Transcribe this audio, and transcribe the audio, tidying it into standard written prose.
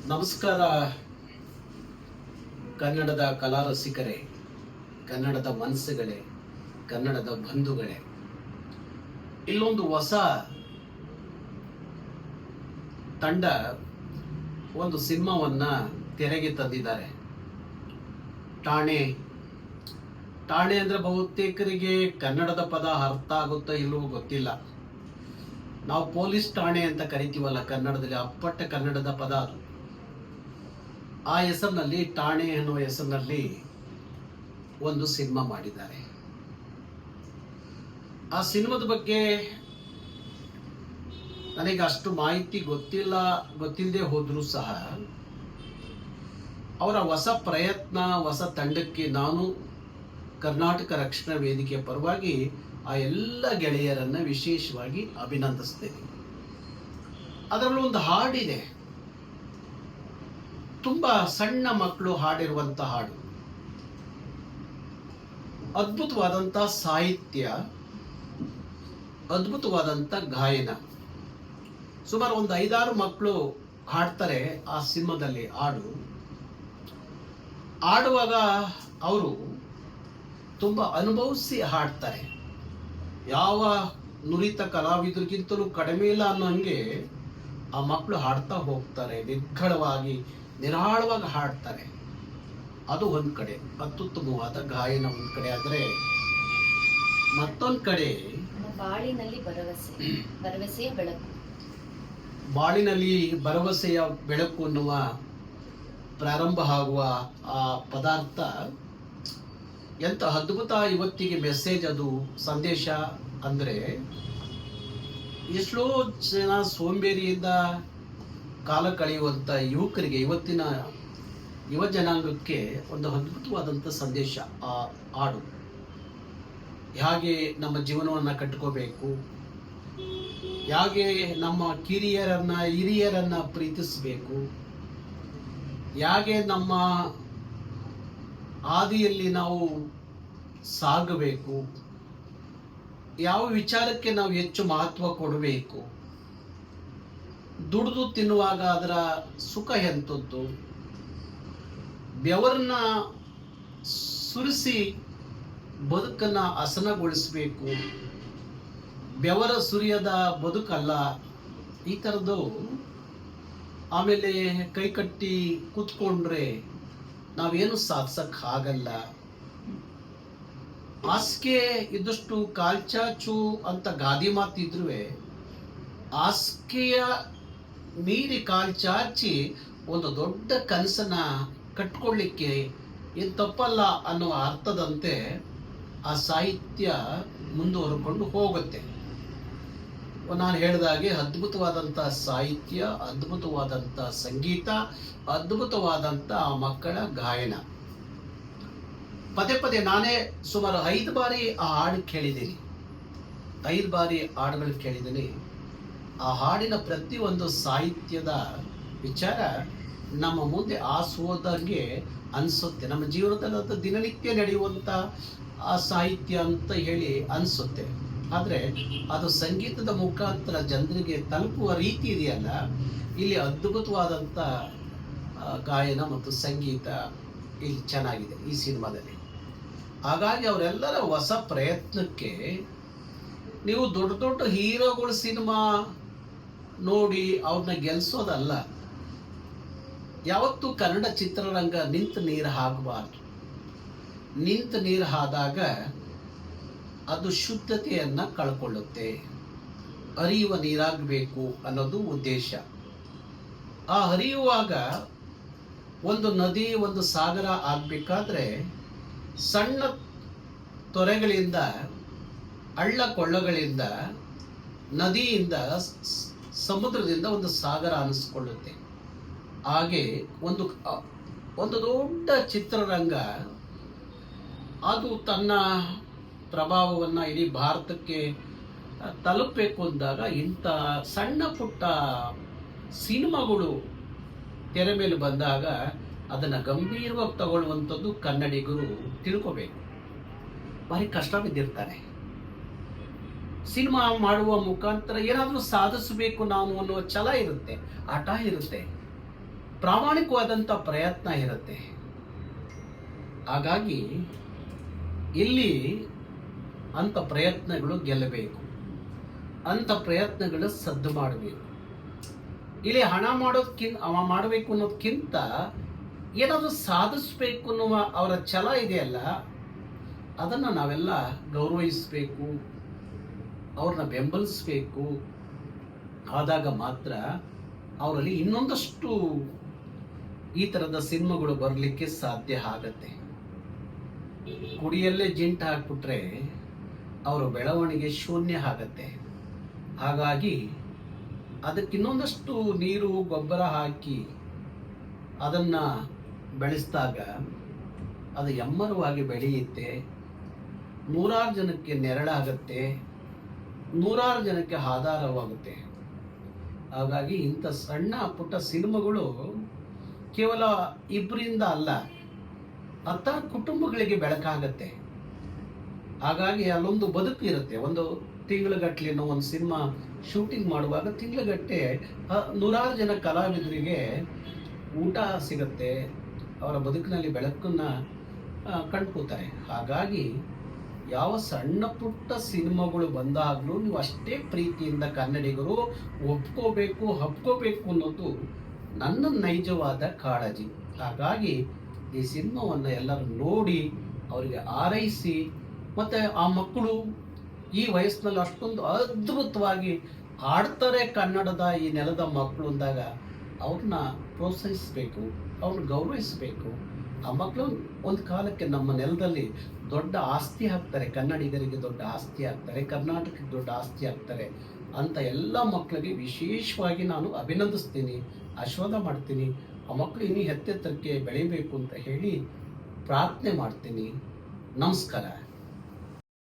ನಮಸ್ಕಾರ ಕನ್ನಡದ ಕಲಾ ರಸಿಕರೇ, ಕನ್ನಡದ ಮನಸ್ಸುಗಳೇ, ಕನ್ನಡದ ಬಂಧುಗಳೇ. ಇಲ್ಲೊಂದು ಹೊಸ ತಂಡ ಒಂದು ಸಿನಿಮಾವನ್ನ ತೆರೆಗೆ ತಂದಿದ್ದಾರೆ. ಠಾಣೆ ಅಂದ್ರೆ ಬಹುತೇಕರಿಗೆ ಕನ್ನಡದ ಪದ ಅರ್ಥ ಆಗುತ್ತೋ ಇಲ್ಲವೋ ಗೊತ್ತಿಲ್ಲ. ನಾವು ಪೊಲೀಸ್ ಠಾಣೆ ಅಂತ ಕರಿತೀವಲ್ಲ ಕನ್ನಡದಲ್ಲಿ, ಅಪ್ಪಟ್ಟ ಕನ್ನಡದ ಪದ ಅದು. ಆ ಹೆಸರಿನಲ್ಲಿ ಠಾಣೆ ಅನ್ನೋ ಹೆಸರಿನಲ್ಲಿ ಒಂದು ಸಿನಿಮಾ ಮಾಡಿದ್ದಾರೆ. ಆ ಸಿನಿಮಾದ ಬಗ್ಗೆ ನನಗೆ ಅಷ್ಟು ಮಾಹಿತಿ ಗೊತ್ತಿಲ್ಲದೆ ಹೋದ್ರೂ ಸಹ ಅವರ ಹೊಸ ಪ್ರಯತ್ನ, ಹೊಸ ತಂಡಕ್ಕೆ ನಾನು ಕರ್ನಾಟಕ ರಕ್ಷಣಾ ವೇದಿಕೆಯ ಪರವಾಗಿ ಆ ಎಲ್ಲ ಗೆಳೆಯರನ್ನ ವಿಶೇಷವಾಗಿ ಅಭಿನಂದಿಸ್ತೇನೆ. ಅದರಲ್ಲಿ ಒಂದು ಹಾಡಿದೆ, ತುಂಬಾ ಸಣ್ಣ ಮಕ್ಕಳು ಹಾಡಿರುವಂತ ಹಾಡು, ಅದ್ಭುತವಾದಂತ ಸಾಹಿತ್ಯ, ಅದ್ಭುತವಾದಂತ ಗಾಯನ. ಸುಮಾರು ಒಂದು 5-6 ಮಕ್ಕಳು ಹಾಡ್ತಾರೆ ಆ ಸಿನಿಮಾದಲ್ಲಿ. ಆಡುವಾಗ ಅವರು ತುಂಬಾ ಅನುಭವಿಸಿ ಹಾಡ್ತಾರೆ. ಯಾವ ನುರಿತ ಕಲಾವಿದರಿಗಿಂತಲೂ ಕಡಿಮೆ ಇಲ್ಲ ಅನ್ನೋ ಹಂಗೆ ಆ ಮಕ್ಕಳು ಹಾಡ್ತಾ ಹೋಗ್ತಾರೆ. ನಿರಾಳವಾಗಿ ಹಾಡ್ತಾರೆ. ಅದು ಒಂದ್ ಕಡೆ ಅತ್ಯುತ್ತಮವಾದ ಗಾಯನ ಒಂದ್ ಕಡೆ ಆದ್ರೆ, ಮತ್ತೊಂದ್ ಕಡೆ ಬಾಳಿನಲ್ಲಿ ಭರವಸೆಯ ಬೆಳಕು. ಬಾಳಿನಲ್ಲಿ ಭರವಸೆಯ ಬೆಳಕು ಅನ್ನುವ ಪ್ರಾರಂಭ ಆಗುವ ಆ ಪದಾರ್ಥ ಎಂತ ಅದ್ಭುತ. ಇವತ್ತಿಗೆ ಮೆಸೇಜ್, ಅದು ಸಂದೇಶ ಅಂದ್ರೆ, ಎಷ್ಟೋ ಜನ ಸೋಂಬೇರಿಯಿಂದ ಕಾಲ ಕಳೆಯುವಂತ ಯುವಕರಿಗೆ, ಇವತ್ತಿನ ಯುವ ಜನಾಂಗಕ್ಕೆ ಒಂದು ಅದ್ಭುತವಾದಂಥ ಸಂದೇಶ ಆ ಹಾಡು. ಹೇಗೆ ನಮ್ಮ ಜೀವನವನ್ನು ಕಟ್ಕೋಬೇಕು, ಹೇಗೆ ನಮ್ಮ ಹಿರಿಯರನ್ನ ಪ್ರೀತಿಸಬೇಕು, ಹೇಗೆ ನಮ್ಮ ಹಾದಿಯಲ್ಲಿ ನಾವು ಸಾಗಬೇಕು, ಯಾವ ವಿಚಾರಕ್ಕೆ ನಾವು ಹೆಚ್ಚು ಮಹತ್ವ ಕೊಡಬೇಕು, ದುಡಿದು ತಿನ್ನುವಾಗ ಅದರ ಸುಖ ಎಂಥದ್ದು, ಬೆವರನ್ನ ಸುರಿಸಿ ಬದುಕನ್ನ ಹಸನಗೊಳಿಸಬೇಕು, ಬೆವರ ಸುರಿಯದ ಬದುಕಲ್ಲ, ಈ ಥರದ್ದು. ಆಮೇಲೆ ಕೈಕಟ್ಟಿ ಕೂತ್ಕೊಂಡ್ರೆ ನಾವೇನು ಸಾಧಿಸಕ್ ಆಗಲ್ಲ. ಹಾಸಿಗೆ ಇದ್ದಷ್ಟು ಕಾಲ್ಚಾಚು ಅಂತ ಗಾದಿ ಮಾತಿದ್ರು, ಹಾಸಿಗೆಯ ಮೀರಿ ಕಾಲ್ಚಾಚಿ ಒಂದು ದೊಡ್ಡ ಕನಸನ್ನ ಕಟ್ಕೊಳ್ಳಿಕ್ಕೆ ಏನು ತಪ್ಪಲ್ಲ ಅನ್ನುವ ಅರ್ಥದಂತೆ ಆ ಸಾಹಿತ್ಯ ಮುಂದುವರೆಕೊಂಡು ಹೋಗುತ್ತೆ. ನಾನು ಹೇಳಿದಾಗೆ ಅದ್ಭುತವಾದಂಥ ಸಾಹಿತ್ಯ, ಅದ್ಭುತವಾದಂಥ ಸಂಗೀತ, ಅದ್ಭುತವಾದಂಥ ಆ ಮಕ್ಕಳ ಗಾಯನ. ಪದೇ ನಾನೇ ಸುಮಾರು 5 ಬಾರಿ ಆ ಹಾಡು ಕೇಳಿದ್ದೀನಿ. 5 ಬಾರಿ ಹಾಡುಗಳು ಕೇಳಿದ್ದೀನಿ. ಆ ಹಾಡಿನ ಪ್ರತಿಯೊಂದು ಸಾಹಿತ್ಯದ ವಿಚಾರ ನಮ್ಮ ಮುಂದೆ ಆಸೋದಂಗೆ ಅನಿಸುತ್ತೆ. ನಮ್ಮ ಜೀವನದಲ್ಲಿ ದಿನನಿತ್ಯ ನಡೆಯುವಂಥ ಆ ಸಾಹಿತ್ಯ ಅಂತ ಹೇಳಿ ಅನಿಸುತ್ತೆ. ಆದರೆ ಅದು ಸಂಗೀತದ ಮುಖಾಂತರ ಜನರಿಗೆ ತಲುಪುವ ರೀತಿ ಇದೆಯಲ್ಲ, ಇಲ್ಲಿ ಅದ್ಭುತವಾದಂಥ ಗಾಯನ ಮತ್ತು ಸಂಗೀತ ಇಲ್ಲಿ ಚೆನ್ನಾಗಿದೆ ಈ ಸಿನಿಮಾದಲ್ಲಿ. ಹಾಗಾಗಿ ಅವರೆಲ್ಲರ ಹೊಸ ಪ್ರಯತ್ನಕ್ಕೆ ನೀವು ದೊಡ್ಡ ಹೀರೋಗಳ ಸಿನಿಮಾ ನೋಡಿ ಅವ್ರನ್ನ ಗೆಲ್ಸೋದಲ್ಲ. ಯಾವತ್ತೂ ಕನ್ನಡ ಚಿತ್ರರಂಗ ನಿಂತ ನೀರು ಹಾಕಬಾರ್ದು. ನಿಂತ ನೀರು ಆದಾಗ ಅದು ಶುದ್ಧತೆಯನ್ನ ಕಳ್ಕೊಳ್ಳುತ್ತೆ. ಹರಿಯುವ ನೀರಾಗಬೇಕು ಅನ್ನೋದು ಉದ್ದೇಶ. ಆ ಹರಿಯುವಾಗ ಒಂದು ನದಿ, ಒಂದು ಸಾಗರ ಆಗ್ಬೇಕಾದ್ರೆ ಸಣ್ಣ ತೊರೆಗಳಿಂದ, ಹಳ್ಳ ಕೊಳ್ಳಗಳಿಂದ, ನದಿಯಿಂದ, ಸಮುದ್ರದಿಂದ ಒಂದು ಸಾಗರ ಅನಿಸ್ಕೊಳ್ಳುತ್ತೆ. ಹಾಗೆ ಒಂದು ದೊಡ್ಡ ಚಿತ್ರರಂಗ ಅದು ತನ್ನ ಪ್ರಭಾವವನ್ನು ಇಡೀ ಭಾರತಕ್ಕೆ ತಲುಪಬೇಕು ಅಂದಾಗ ಇಂಥ ಸಣ್ಣ ಪುಟ್ಟ ಸಿನಿಮಾಗಳು ತೆರೆ ಮೇಲೆ ಬಂದಾಗ ಅದನ್ನು ಗಂಭೀರವಾಗಿ ತಗೊಳ್ಳುವಂಥದ್ದು ಕನ್ನಡಿಗರು ತಿಳ್ಕೋಬೇಕು. ಭಾರಿ ಕಷ್ಟ ಬಿದ್ದಿರ್ತಾರೆ. ಸಿನಿಮಾ ಮಾಡುವ ಮುಖಾಂತರ ಏನಾದರೂ ಸಾಧಿಸಬೇಕು ನಾವು ಅನ್ನುವ ಛಲ ಇರುತ್ತೆ, ಹಠ ಇರುತ್ತೆ. ಪ್ರಾಮಾಣಿಕವಾದಂಥ ಪ್ರಯತ್ನ ಇರುತ್ತೆ. ಹಾಗಾಗಿ ಇಲ್ಲಿ ಅಂಥ ಪ್ರಯತ್ನಗಳು ಗೆಲ್ಲಬೇಕು, ಅಂಥ ಪ್ರಯತ್ನಗಳು ಸದ್ದು ಮಾಡಬೇಕು. ಇಲ್ಲಿ ಹಣ ಮಾಡಬೇಕು ಅನ್ನೋದಕ್ಕಿಂತ ಏನಾದರೂ ಸಾಧಿಸಬೇಕು ಅನ್ನುವ ಅವರ ಛಲ ಇದೆಯಲ್ಲ, ಅದನ್ನು ನಾವೆಲ್ಲ ಗೌರವಿಸಬೇಕು, ಅವ್ರನ್ನ ಬೆಂಬಲಿಸಬೇಕು. ಆದಾಗ ಮಾತ್ರ ಅವರಲ್ಲಿ ಇನ್ನೊಂದಷ್ಟು ಈ ಥರದ ಸಿನಿಮಾಗಳು ಬರಲಿಕ್ಕೆ ಸಾಧ್ಯ ಆಗತ್ತೆ. ಕುಡಿಯಲ್ಲೇ ಜಿಂಟ್ ಹಾಕ್ಬಿಟ್ರೆ ಅವರ ಬೆಳವಣಿಗೆ ಶೂನ್ಯ ಆಗತ್ತೆ. ಹಾಗಾಗಿ ಅದಕ್ಕೆ ಇನ್ನೊಂದಷ್ಟು ನೀರು ಗೊಬ್ಬರ ಹಾಕಿ ಅದನ್ನು ಬೆಳೆಸಿದಾಗ ಅದು ಎಮ್ಮರವಾಗಿ ಬೆಳೆಯುತ್ತೆ, ನೂರಾರು ಜನಕ್ಕೆ ನೆರಳಾಗತ್ತೆ, ನೂರಾರು ಜನಕ್ಕೆ ಆಧಾರವಾಗುತ್ತೆ. ಹಾಗಾಗಿ ಇಂಥ ಸಣ್ಣ ಪುಟ್ಟ ಸಿನಿಮಾಗಳು ಕೇವಲ ಇಬ್ಬರಿಂದ ಅಲ್ಲ, 10 ಕುಟುಂಬಗಳಿಗೆ ಬೆಳಕಾಗತ್ತೆ. ಹಾಗಾಗಿ ಅಲ್ಲೊಂದು ಬದುಕು ಇರುತ್ತೆ. ಒಂದು ತಿಂಗಳಗಟ್ಟಲೆ ನಾವು ಒಂದು ಸಿನಿಮಾ ಶೂಟಿಂಗ್ ಮಾಡುವಾಗ ತಿಂಗಳಗಟ್ಟಲೆ ನೂರಾರು ಜನ ಕಲಾವಿದರಿಗೆ ಊಟ ಸಿಗುತ್ತೆ, ಅವರ ಬದುಕಿನಲ್ಲಿ ಬೆಳಕನ್ನು ಕಂಡ್ಕೋತಾರೆ. ಹಾಗಾಗಿ ಯಾವ ಸಣ್ಣ ಪುಟ್ಟ ಸಿನಿಮಾಗಳು ಬಂದಾಗಲೂ ನೀವು ಅಷ್ಟೇ ಪ್ರೀತಿಯಿಂದ ಕನ್ನಡಿಗರು ಹಬ್ಕೋಬೇಕು ಅನ್ನೋದು ನನ್ನ ನೈಜವಾದ ಕಾಳಜಿ. ಹಾಗಾಗಿ ಈ ಸಿನಿಮಾವನ್ನು ಎಲ್ಲರೂ ನೋಡಿ ಅವರಿಗೆ ಆರೈಸಿ, ಮತ್ತು ಆ ಮಕ್ಕಳು ಈ ವಯಸ್ಸಿನಲ್ಲಿ ಅಷ್ಟೊಂದು ಅದ್ಭುತವಾಗಿ ಆಡ್ತಾರೆ ಕನ್ನಡದ ಈ ನೆಲದ ಮಕ್ಕಳು ಅಂದಾಗ ಅವ್ರನ್ನ ಪ್ರೋತ್ಸಾಹಿಸಬೇಕು, ಅವ್ರನ್ನ ಗೌರವಿಸಬೇಕು. ಆ ಮಕ್ಕಳು ಒಂದು ಕಾಲಕ್ಕೆ ನಮ್ಮ ನೆಲದಲ್ಲಿ ದೊಡ್ಡ ಆಸ್ತಿ ಆಗ್ತಾರೆ, ಕನ್ನಡಿಗರಿಗೆ ದೊಡ್ಡ ಆಸ್ತಿ ಆಗ್ತಾರೆ, ಕರ್ನಾಟಕಕ್ಕೆ ದೊಡ್ಡ ಆಸ್ತಿ ಆಗ್ತಾರೆ ಅಂತ ಎಲ್ಲ ಮಕ್ಕಳಿಗೆ ವಿಶೇಷವಾಗಿ ನಾನು ಅಭಿನಂದಿಸ್ತೀನಿ, ಆಶೀರ್ವಾದ ಮಾಡ್ತೀನಿ. ಆ ಮಕ್ಕಳು ಇನ್ನೂ ಎತ್ತೆತ್ತರಕ್ಕೆ ಬೆಳಿಬೇಕು ಅಂತ ಹೇಳಿ ಪ್ರಾರ್ಥನೆ ಮಾಡ್ತೀನಿ. ನಮಸ್ಕಾರ.